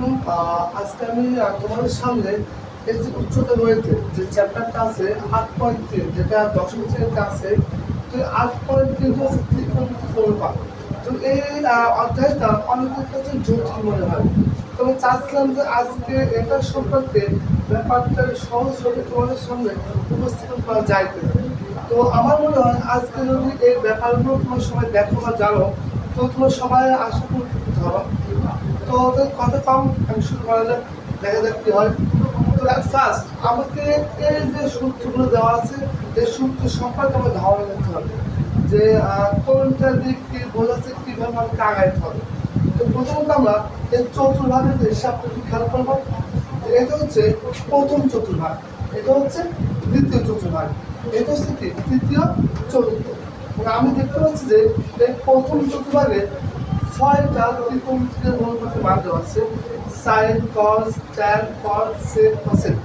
আলাইকুম। আজকে আমি তোমাদের সামনে এই যে উচ্চতা রয়েছে যে চ্যাপ্টারটা আছে 8.3 যেটা দশম শ্রেণীতে আছে। তো 8.3 হচ্ছে ত্রিকোণমিতিক অনুপাত। তো এই অধ্যায়টা অনেকের কাছে জটিল মনে হয়। তো আমি চাচ্ছিলাম যে আজকে এটা সম্পর্কে ব্যাপারটা সহজভাবে তোমাদের সামনে উপস্থাপন করা যায় কিনা। তো আমার মনে হয় আজকে যদি এই ব্যাপারগুলো তোমার সবাই দেখো বা জানো, তো তোমার সবাই আশা করি উপকৃত হবা। তো ওদের কথা কম, আমি শুরু করা যাক, দেখা যাক কি হয়। তো ফার্স্ট আমাকে এই যে সূত্রগুলো দেওয়া আছে এই সূত্র সম্পর্কে আমার ধারণা নিতে হবে যে কোনটা দিক কি বোঝাচ্ছে, কিভাবে আমাকে আগাইতে হবে। তো প্রথমত আমরা এই চতুর্ভাগের যে হিসাবটা খেয়াল করবো। এটা হচ্ছে প্রথম চতুর্ভাগ, এটা হচ্ছে দ্বিতীয় চতুর্ভাগ, এটা হচ্ছে কি তৃতীয় চতুর্থ। আমি দেখতে পাচ্ছি যে এই প্রথম চতুর্ভাগে 6টা ত্রিকোণমিতিকের অনুপাতের মান দেওয়া আছে, sine cos tan cot sec cosec.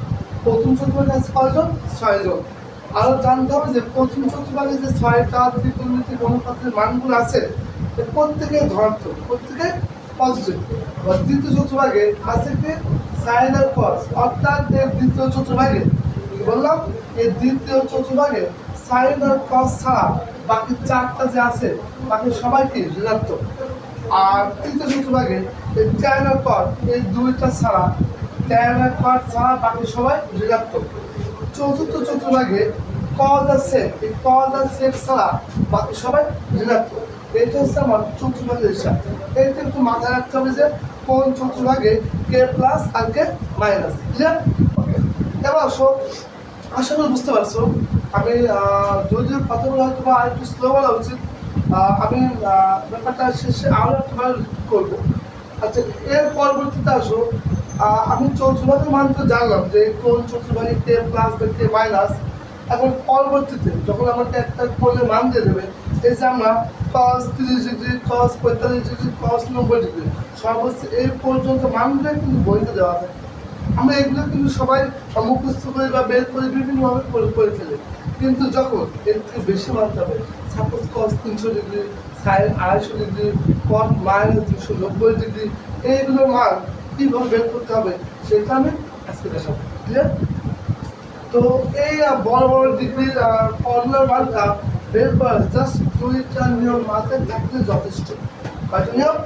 প্রথম চতুর্ভাগে আছে কয়জন? 6জন। আরো জানতে হবে যে প্রথম চতুর্ভাগে যে 6টা ত্রিকোণমিতিক অনুপাতের মানগুলো আছে প্রত্যেকে ধনাত্মক, প্রত্যেকে পজিটিভ। আর দ্বিতীয় চতুর্ভাগে আছে কি সাইন আর কস, অর্থাৎ এর দ্বিতীয় চতুর্ভাগে কি বললাম, এই দ্বিতীয় চতুর্ভাগে সাইন আর কস ছাড়া বাকি 4টা যে আছে বাকি সবাই কি ঋণাত্মক। আর তৃতীয় চতুর্ভাগে এই ট্যান আর কট এই দুইটা ছাড়া, ট্যান আর কট ছাড়া বাকি সবাই ঋণাত্মক। চতুর্থ চতুর্ভাগে কজ আর সেক, এই কজ আর সেক ছাড়া বাকি সবাই ঋণাত্মক। এটা হচ্ছে আমার চতুর্ভাগের হিসাব। এইটা একটু মাথায় রাখতে হবে যে কোন চতুর্ভাগে কে প্লাস আর কে মাইনাস। ক্লিয়ার? ওকে, এবার আসো, আশা করি বুঝতে পারছো। আমি যদিও কথাগুলো হয়তো বা একটু স্লো বলা উচিত, আমি ব্যাপারটা শেষে আরও একবার করবো। আচ্ছা, এর পরবর্তীতে আসো, আমি চতুর্ভাগের মান তো জানলাম যে কোন চতুর্ভাগে কে প্লাস বা কে মাইনাস। এখন পরবর্তীতে যখন আমাকে একটা কোণের মান দিয়ে দেবে, এই যে আমরা cos 30 degree, cos 45 degree, cos 90 degree, সর্বোচ্চ এই পর্যন্ত মানগুলো কিন্তু বইতে দেওয়া থাকে। আমরা এগুলো কিন্তু সবাই মুখস্থ করি বা বের করে বিভিন্নভাবে করে ফেলি। কিন্তু যখন এর থেকে বেশি মানতে হবে, suppose cos 300 degree, sine 250 degree, cot -290 degree, এইগুলোর মান কীভাবে বের করতে হবে সেটা আমি আজকে দেখাবো। ক্লিয়ার? তো এই বড় বড় ডিগ্রির ফর্মুলার মানটা বের করার জাস্ট 2টা নিয়ম মাথায় থাকলে যথেষ্ট। কয়টা নিয়ম?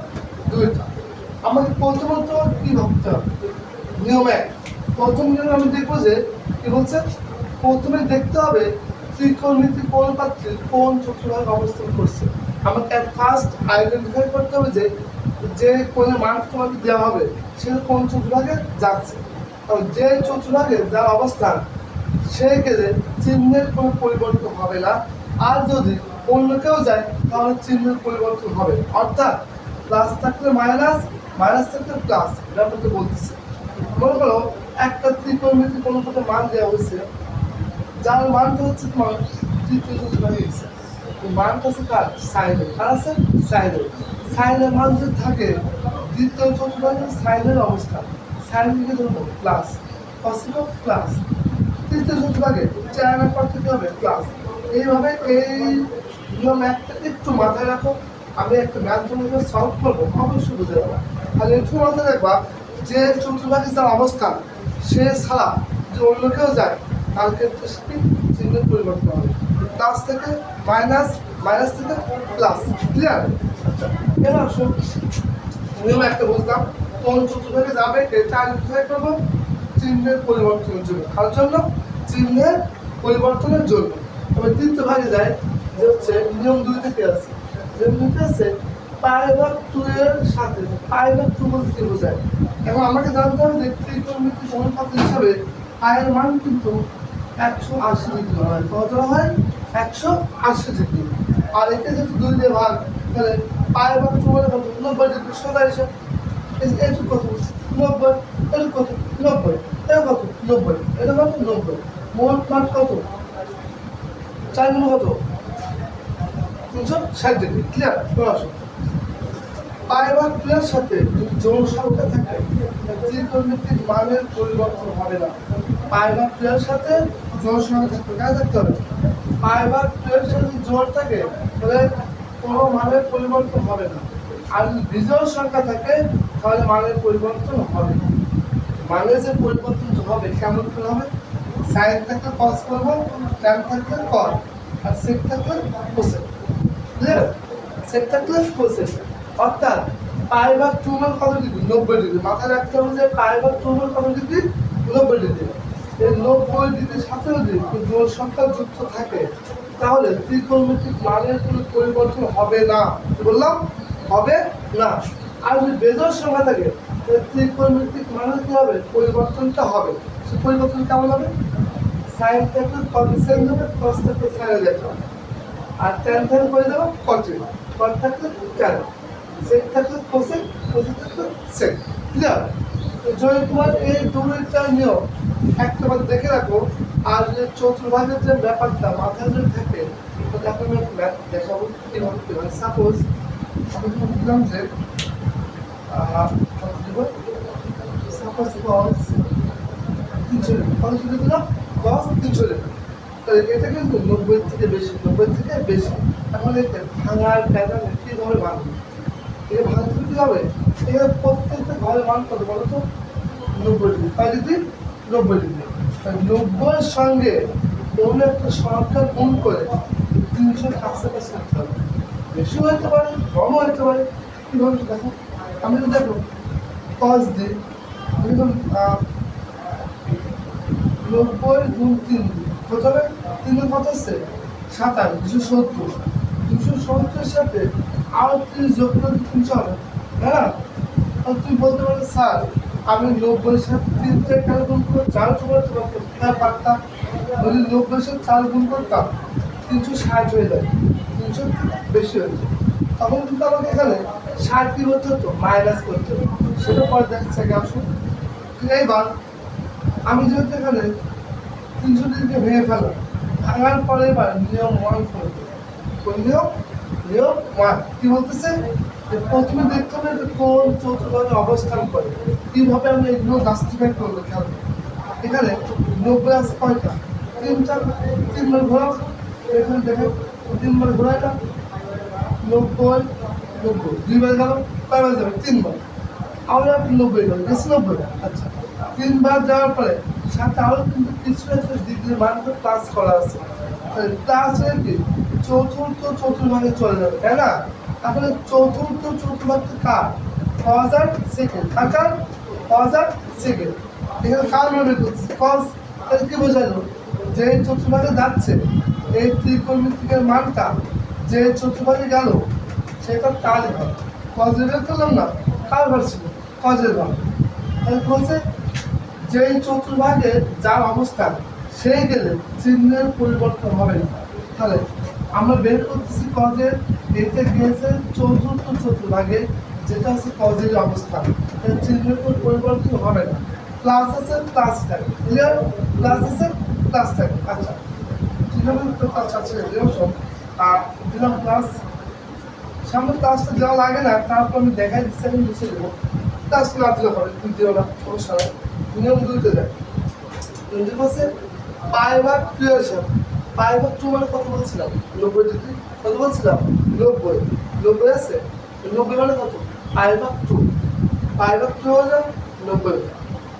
2টা। আমাকে প্রথমত কি ভাবতে হবে? নিয়ম 1, প্রথম নিয়ম আমি দেখবো যে কি বলছে, প্রথমে দেখতে হবে ত্রিকোণমিতিক অনুপাতটি কোন চতুর্ভাগে অবস্থান করছে। আমাকে ফার্স্ট আইডেন্টিফাই করতে হবে যে যে কোণের মান তোমাকে দেওয়া হবে সেটা কোন চতুর্ভাগে যাচ্ছে। যে চতুর্ভাগে যার অবস্থান সেই ক্ষেত্রে চিহ্নের কোনো পরিবর্তন হবে না। আর যদি অন্য কেউ যায় তাহলে চিহ্নের পরিবর্তন হবে, অর্থাৎ প্লাস থাকলে মাইনাস, মাইনাস থাকলে প্লাস। এটা আপনাকে বলতেছে। মনে করো একটা ত্রিকোণমিতিক অনুপাতের মান দেওয়া হয়েছে, যার মানটা হচ্ছে তোমার তৃতীয় চতুর্ভাগে গেছে। মানটা হচ্ছে কার? সাইনের। কার আছে? সাইনের। সাইনের মান যদি থাকে দ্বিতীয় চতুর্ভাগে সাইনের অবস্থান, সাইন দিকে ধরবো প্লাস, কসিকো প্লাস। তৃতীয় চতুর্ভাগে ট্যান পর থেকে হবে প্লাস। এইভাবে এই নিয়ম একটা একটু মাথায় রাখো। আমি একটা ম্যাথমেটিক্যাল সলভ করবো, অবশ্যই বুঝে যাবো। আর একটু মাথায় রাখবা যে চতুর্ভাগে যার অবস্থান সে ছাড়া যে অন্য কেউ যায় তার ক্ষেত্রে সেটি চিহ্নের পরিবর্তন হবে, প্লাস থেকে মাইনাস, মাইনাস থেকে প্লাস। ক্লিয়ার? আচ্ছা, এবার আসো, নিয়ম একটা বুঝলাম, কোন চতুর্ভাগে যাবে এটা আইডেন্টিফাই করবো চিহ্নের পরিবর্তনের জন্য। কার জন্য? চিহ্নের পরিবর্তনের জন্য। তবে তৃতীয় ভাগে যায় যে হচ্ছে নিয়ম 2 থেকে আছে। নিয়ম 2 আছে π/2 এর সাথে, π/2 বলতে কি বোঝায়? এখন আমাকে জানতে হবে যে ত্রিকোণমিতিক অনুপাত হিসাবে এর মান কিন্তু 180 ডিগ্রি হয়। কত হয়? 180 ডিগ্রি। আর একে যদি 2 দিয়ে ভাগ, তাহলে π/2 মানে কত? 90 ডিগ্রি। সোজা হিসাব। এইটুকু কত? 90। এটা কত? 90। এটা কত? 90। এটা কত? 90। মোট মান কত? 4 গুণ কত? 360 ডিগ্রি। ক্লিয়ার? আসো, π/2 এর সাথে যদি জোড় সংখ্যা থাকে ত্রিকোণমিতিক মানের পরিবর্তন হবে না। π/2 এর সাথে জোড় সংখ্যা থাকবে, কাজ থাকতে হবে। π/2 এর সাথে জোড় থাকে তাহলে কোনো মানের পরিবর্তন হবে না। আর যদি বিজোড় সংখ্যা থাকে তাহলে মানের পরিবর্তন হবে। মানে যে পরিবর্তন হবে কেমন করে হবে? সাইন থাকলে কস করবো, ট্যান থাকলে কর, আর সেক থাকলে কোসেক। ক্লিয়ার? সেক থাকলে কোসেক। অর্থাৎ পাই ভাগ 2 মান কত ডিগ্রি? 90 ডিগ্রি। মাথায় রাখতে হবে যে পাই ভাগ 2 মান কত ডিগ্রি? 90 ডিগ্রি। এই 90 ডিগ্রির সাথে যদি জোড় সংখ্যা যুক্ত থাকে তাহলে ত্রিকোণমিতিক মানের কোনো পরিবর্তন হবে না। কি বললাম? হবে না। আর যদি বেজোড় সংখ্যা থাকে ত্রিকোণমিতিক মানের কি হবে? পরিবর্তনটা হবে। সে পরিবর্তন কেমন হবে? সাইন থাকলে কসেক হবে, কস থাকলে সাইন যেতে হবে, আর ট্যান থাকলে করে দেবো কটে, কট থাকলে ট্যান, সেক থাকলে কোসেক, কোসেক থাকলে সেক। ক্লিয়ার? যদি তোমার এই দুইটা নিয়ম একটাবার দেখে রাখো, আর যে চতুর্ভাগের যে ব্যাপারটা মাথায় যদি থাকে, তো দেখো আমি ম্যাথ দেখাবো কিভাবে কি হয়। সাপোজ আমি বললাম যে সাপোজ কস 300 কত দিলাম? কস 300। তাহলে এটা কিন্তু 90 থেকে বেশি, 90 থেকে বেশি। এখন দেখতে ভাঙার প্যাটার্ন কিভাবে ভাঙবে? এটা ভাঙতে কি হবে? এটা প্রত্যেকটা ঘরের মান কত বলো তো? 90 ডিগ্রি। কয় ডিগ্রি? 90 ডিগ্রি। 90 এর সঙ্গে অন্য একটা সংখ্যা গুণ করে 300 কাছাকাছি রাখতে হবে। বেশি হতে পারে, কমও হতে পারে। কিভাবে দেখো? আমি তো দেখো কস দিই, দেখুন 90 গুণ 3 কত হবে? 3 কত হচ্ছে? 27, 270। 270 সাথে আরো 30 যোগ করে 300 হবে, তাই না? আর তুই বলতে পারো স্যার আমি 90 সাথে 3 টা কেন গুণ করে 4 যোগ করতে পারতাম? হ্যাঁ পারতাম। যদি 90 সাথে 4 গুণ করতাম 360 হয়ে যায়, 300 বেশি হয়ে যায়। তখন কিন্তু আমাকে এখানে 60 কি করতে হতো? মাইনাস করতে হতো। সেটা পরে দেখছে আগে আসুন। এইবার আমি যেহেতু এখানে 300 ডিগ্রিকে ভেঙে ফেললাম, ভাঙার পরে এবার নিয়ম 1 করতে। কোন নিয়ম? নিয়ম 1 কি বলতেছে? যে প্রথমে দেখতে হবে যে কোন চতুর্ভাগে অবস্থান করে। কিভাবে আমি এগুলো জাস্টিফাই করবো? খেয়াল করো। এখানে 90 আছে কয়টা? 3টা। 3 বার ঘোরাও। এখানে দেখেন 3 বার ঘোরাইটা 90 90 2 বার গেল, কয়বার যাবে? 3 বার। আবার 90 গেল, গেছে 90। আচ্ছা 3 বার যাওয়ার পরে সাথে আরো কিন্তু কিছু একটা ডিগ্রির মান প্লাস করা আছে। প্লাস হয়ে কি চতুর্থ চতুর্ভাগে চলে যাবে, তাই না? তাহলে চতুর্থ চতুর্ভাগটা কার? কজ আর সেকেন্ড। কার? কজ আর সেকেন্ড। এখানে কার মানে করছে? কজ। তাহলে কি বোঝালো? যে চতুর্ভাগে যাচ্ছে এই ত্রিকোণমিতিকের মানটা যে চতুর্ভাগে গেল সেটা তারই ভাগ। কজের বের করলাম না, কার ভাগ ছিল? কজের ভাগ। তাহলে বলছে যেই চতুর্ভাগে যার অবস্থান সেই গেলে চিহ্নের পরিবর্তন হবে না। তাহলে আমরা বের করতেছি কজের, এতে গিয়েছে চতুর্থ চতুর্ভাগে যেটা হচ্ছে কজের অবস্থান, চিহ্নের পরিবর্তন হবে না। প্লাস আছে প্লাস থাকে, ক্লিয়ার? প্লাস আছে প্লাস থাকে। আচ্ছা ঠিক আছে, তো প্লাস আছে আর দিলাম প্লাস। সামনে প্লাসটা দেওয়া লাগে না, তারপর আমি দেখাই দিচ্ছি, আমি বুঝে দেবো। প্লাস না দিলে হবে, কিন্তু দিও না, সমস্যা নেই। নিয়ম দুইতে যায়। কিন্তু বলছে পাই ভাগ 2 এর সাথে পাই ভাগ 2 মানে কত বলছিলাম? 90 ডিগ্রি। কত বলছিলাম? 90। 90 আছে, 90 মানে কত? পাই ভাগ 2। পাই ভাগ 2 হয়ে যায় 90।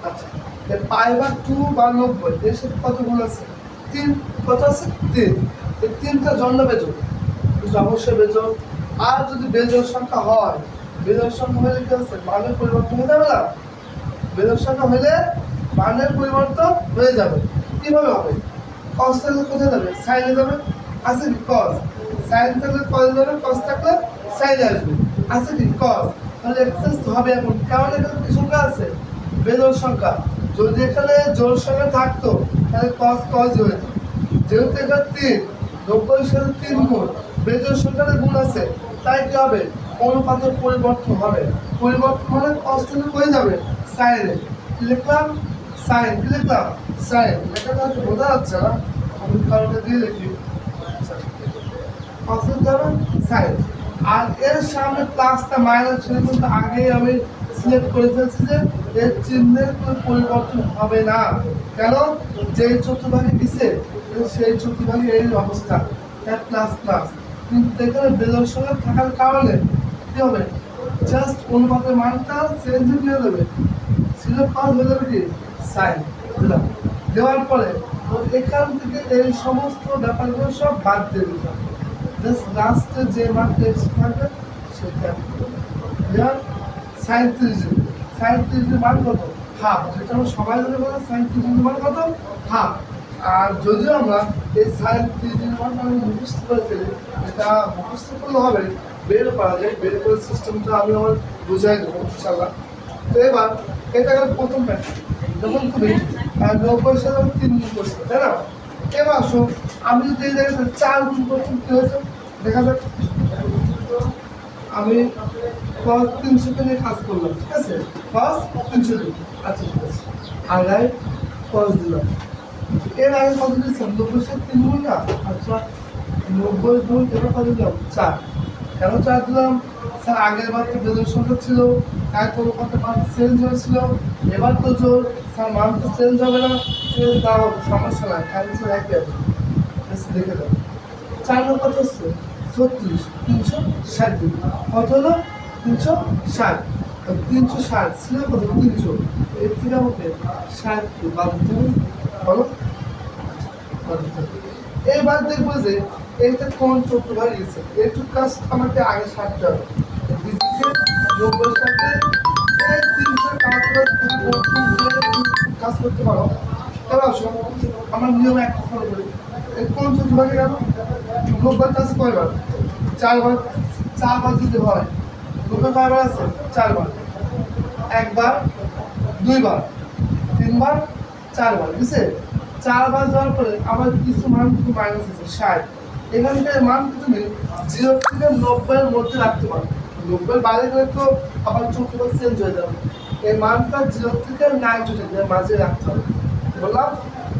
আচ্ছা পাই ভাগ 2 বা 90 এর সাথে কত গুণ আছে? 3। কত আছে? 3। এই 3টা জন্য বেজোড়, কিন্তু অবশ্যই বেজোড়। আর যদি বেজোড় সংখ্যা হয়, বেজোড় সংখ্যা হলে কি আছে? মানের পরিবর্তন হয়ে যাবে না? বেজোড় সংখ্যা হলে মানের পরিবর্তন হয়ে যাবে। কিভাবে হবে? কস থাকলে কোথায় যাবে? সাইনে যাবে। আছে কি? কস। সাইন থাকলে কস যাবে, কস থাকলে সাইনে আসবে। আছে কি? কস। তাহলে এক্সেস হবে এখন, কারণ এখানে কি সংখ্যা আছে? বেজোড় সংখ্যা। যদি এখানে জোড় সংখ্যা থাকতো তাহলে কস কস হয়ে যেত। যেহেতু এটা 3, 90 এর সাথে 3 গুণ, বেজোড় সংখ্যার গুণ আছে, তাই কি হবে? অনুপাতের পরিবর্তন হবে। পরিবর্তন হলে কস থেকে হয়ে যাবে সাইনে। লিখলাম সাইন, কি লিখলাম? সাইন। লেখাটা হয়তো বোঝা যাচ্ছে না, আমি কারণে দিয়ে লিখি। কস যাবে সাইন। আর এর সামনে প্লাসটা মাইনাস ছিল, কিন্তু আগেই আমি সিলেক্ট করে ফেলছি যে এর চিহ্নের কোনো পরিবর্তন হবে না। কেন? যেই চতুর্ভাগে দিছে সেই চতুর্ভাগে এই অবস্থা, প্লাস প্লাস। কিন্তু এখানে বেজোড় সংখ্যা থাকার কারণে কি হবে? জাস্ট অনুপাতের মানটা চেঞ্জ হয়ে যাবে, ছিল পাস হয়ে যাবে কি সাইন দিলাম। দেওয়ার পরে এখান থেকে এই সমস্ত ব্যাপারগুলো সব বাদ দিয়ে দিতে হবে, জাস্ট লাস্টে যে মান এক্স থাকবে সেটা দেওয়ার। সাইন 30 সাইন 30 মান কত হাফ, যেটা আমরা সবাই ধরে বলে সাইন 30 মান কত হাফ। আর যদিও আমরা এই সাইন 30 মানটা আমি মুখস্থ করে ফেলি, এটা মুখস্থ করলে হবে, বের করা যায়, বের করে সিস্টেমটা আমি আমার বুঝাই দেবো ইনশাল্লাহ। তো এবার এটা গেল প্রথম প্যাটার্ন, যখন তুমি 90 সালে 3 গুণ করছো, তাই না? এবার আসো আমি যদি এই জায়গায় 4 গুণ করতাম কি হয়েছে দেখা যাক। আমি cos 300 নিয়ে কাজ করলাম, ঠিক আছে, cos 300, আচ্ছা ঠিক আছে, আগায় cos দিলাম। এর আগে কত দিয়েছিলাম 90 সাথে 3 গুণ না, আচ্ছা 90 গুণ এবার কত দিলাম 4। কেন 4 দিলাম স্যার? আগের বার তো বেজোর সংখ্যা ছিল, তাই কোনো কত মান চেঞ্জ হয়েছিল, এবার তো জোর স্যার মান তো চেঞ্জ হবে না, চেঞ্জ না হোক সমস্যা নাই, অ্যান্সার একই আছে, দেখে দাও। 4 নম্বর কত হচ্ছে 36, 360 দিন কত হলো 360, 360 ছিল কত 300, এর থেকে আমাকে 60 বাদ দিতে হবে, বলো বাদ দিতে হবে। এইবার দেখবো যে এইটা কোন চতুর্ভাগ গেছে, এইটুক কাজ আমাকে আগে সারতে হবে। দিদিকে 90 সাথে এই 300 কাজ করতে পারো। এবার আসো আমার নিয়ম একটা ফলো করি, এই কোন চতুর্ভাগে গেল 90 কাজ কয়বার 4 বার, 4 বার যদি হয় 90 কয়বার আছে 4 বার, 1 বার 2 বার 3 বার 4 বার, বুঝছে? 4 বার যাওয়ার পরে আবার কিছু মান কিন্তু মাইনাস আছে 60, এখানকার মান তুমি 0 থেকে 90 এর মধ্যে রাখতে পারো, 90 বাইরে গেলে তো আবার চতুর্ভাগ চেঞ্জ হয়ে যাবে। এই মানটা 0 থেকে 90 ডিগ্রির মাঝে রাখতে হবে, বললাম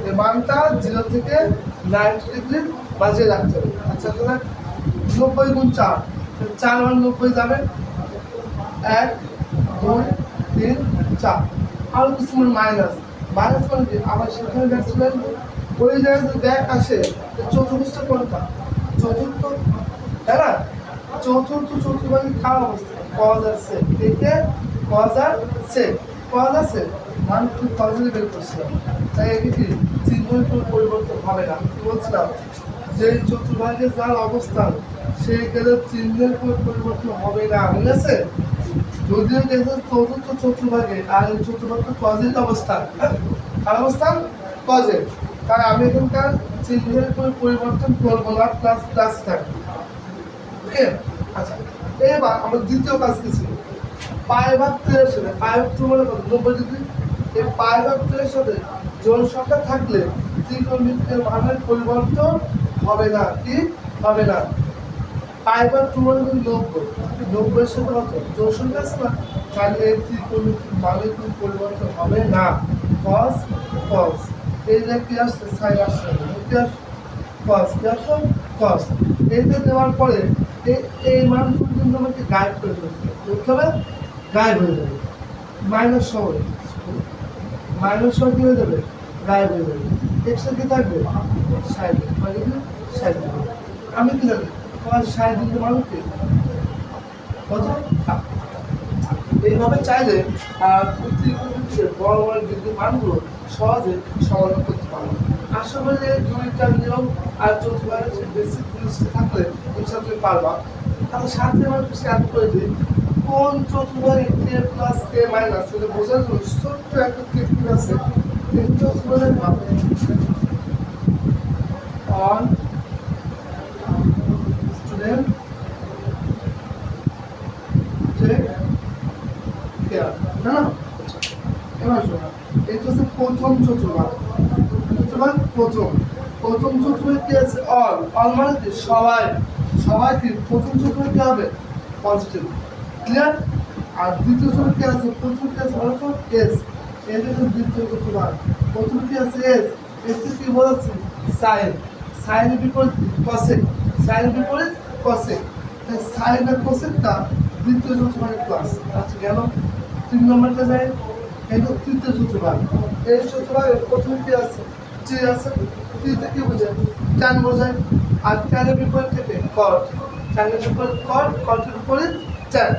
এই মানটা 0 থেকে 90 ডিগ্রির মাঝে রাখতে হবে। আচ্ছা তাহলে 90 গুণ 4, 4 বার 90 যাবে, 1 2 3 4, আরো কিছু মাইনাস, মাইনাস মানে কি আবার সেখানে ব্যাক চলে আসবে। ওই জায়গায় যদি ব্যাক আসে চতুর্থ কোনটা চতুর্থ, তাই না? চতুর্ভাগে খাওয়া অবস্থা cos আর sec থেকে cos আর sec মান খুব সহজে বের করছিলাম, তাই এটি কি চিহ্নের কোনো পরিবর্তন হবে না। বলছিলাম যে চতুর্ভাগে যার অবস্থান সেইখানে চিহ্নের কোনো পরিবর্তন হবে না, ঠিক আছে? যদিও দেখেন চতুর্থ চতুর্ভাগে আর এই চতুর্ভাগ কজের অবস্থান, কার অবস্থান কজের, তাই আমি এখানকার চিহ্নের কোনো পরিবর্তন করবো না, প্লাস প্লাস থাকবে, ওকে? আচ্ছা এবার আমার দ্বিতীয় কাজ কি ছিল, পায়ে ভাগ 13 সাথে পায়ে ভাগ 2 মানে কত 90 ডিগ্রি, এই পায়ে ভাগ 13 সাথে জোড় সংখ্যা থাকলে ত্রিকোণমিতির মানের পরিবর্তন হবে না, কি হবে না? পাই বার 2 মানে 90 এর সাথে কত জোড় সংখ্যা আছে না, তাহলে এই ত্রিকোণমিতির মানের কোনো পরিবর্তন হবে না। cos cos এই যে কি আসছে সাইন আসছে, কি আসছে cos, কি আসছে cos, এইটা দেওয়ার পরে এই মান কিন্তু আমাকে গায়েব করে দেবে, বুঝতে হবে গায়েব হয়ে যাবে, মাইনাস সহ কি হয়ে যাবে গায়েব হয়ে যাবে, এক্সট্রা কি থাকবে 60, মানে কি 60, আমি কি জানি তোমার 60 ডিগ্রি মান কি কত। এইভাবে চাইলে বড় বড় ডিগ্রি মানগুলো সহজে সমাধান করতে পারবো। আশা করি যে দুইটা নিয়ম আর চতুর্ভাগের বেসিক জিনিসটা থাকলে ইনশাআল্লাহ তুমি পারবা। তাহলে সাথে আমার শেয়ার করে দিই কোন চতুর্ভাগে কে প্লাস কে মাইনাস, এটা বোঝার জন্য ছোট্ট একটা টেকনিক আছে, এই চতুর্ভাগের মাপে অন স্টুডেন্ট টেক কেয়ার, না এবার শোনা, এটা হচ্ছে প্রথম চতুর্ভাগ, প্রথম চতুর্ভাগ কি আছে অল মানে কি সবাই কি প্রথম চতুর্ভাগ কি হবে পজিটিভ, ক্লিয়ার? আর দ্বিতীয় চতুর্ভাগ কি আছে, প্রথম কি আছে বলো তো এস, এর হচ্ছে দ্বিতীয় চতুর্ভাগ, প্রথম কি আছে এস, এস কি বলছি সাইনের বিপরীত কসেক, সাইনের বিপরীত কসেক, তাই সাইন আর কসেকটা দ্বিতীয় চতুর্ভাগের ক্লাস। আচ্ছা গেল 3 নম্বরটা যায়, এটা তৃতীয় চতুর্ভাগ, এই চতুর্ভাগের প্রথমে কি আছে টি আছে, টিতে কি বোঝায় টান বোঝায়, আর টানের বিপরীত থেকে কট, টানের বিপরীত কট, কটের বিপরীত টান,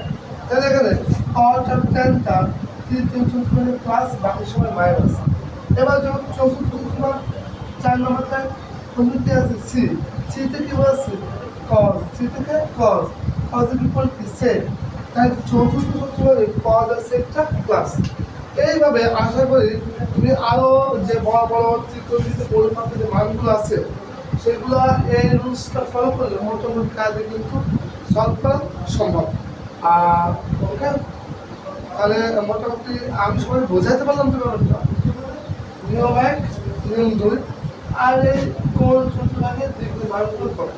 তাহলে এখানে পাওয়ারটা টেনটা তৃতীয় চতুর্থ প্লাস বাকি সময় মাইনাস। এবার যখন চতুর্থ তোমার 4 নম্বরটায় পদ্ধতি আছে সি, সি থেকে কি বলছে কজ, সি থেকে কজ, কজের বিপরীত কি সেক, তাই চতুর্থ চতুর্থ কজ আর সেকটা প্লাস। এইভাবে আশা করি তুমি আরো যে বড় বড় ত্রিকোণমিতিক পরিমাপের যে মানগুলো আছে সেগুলো এই রুলসটা ফলো করলে মোটামুটি কাজে কিন্তু সলভ করা সম্ভব। আর ওকে, তাহলে মোটামুটি আমি সবাই বোঝাতে পারলাম তো ব্যাপারটা। নিয়ম 1, নিয়ম 2 আর এই কোন চতুর্ভাগের দিকগুলো মানগুলো করে।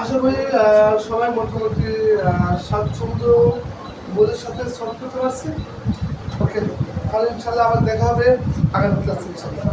আশা করি সবাই মোটামুটি স্বাচ্ছন্দ্য বোধের সাথে সলভ করতে পারছি। ওকে, তাহলে ইনশাল্লাহ আবার দেখা হবে আগামী ক্লাসে ইনশাল্লাহ।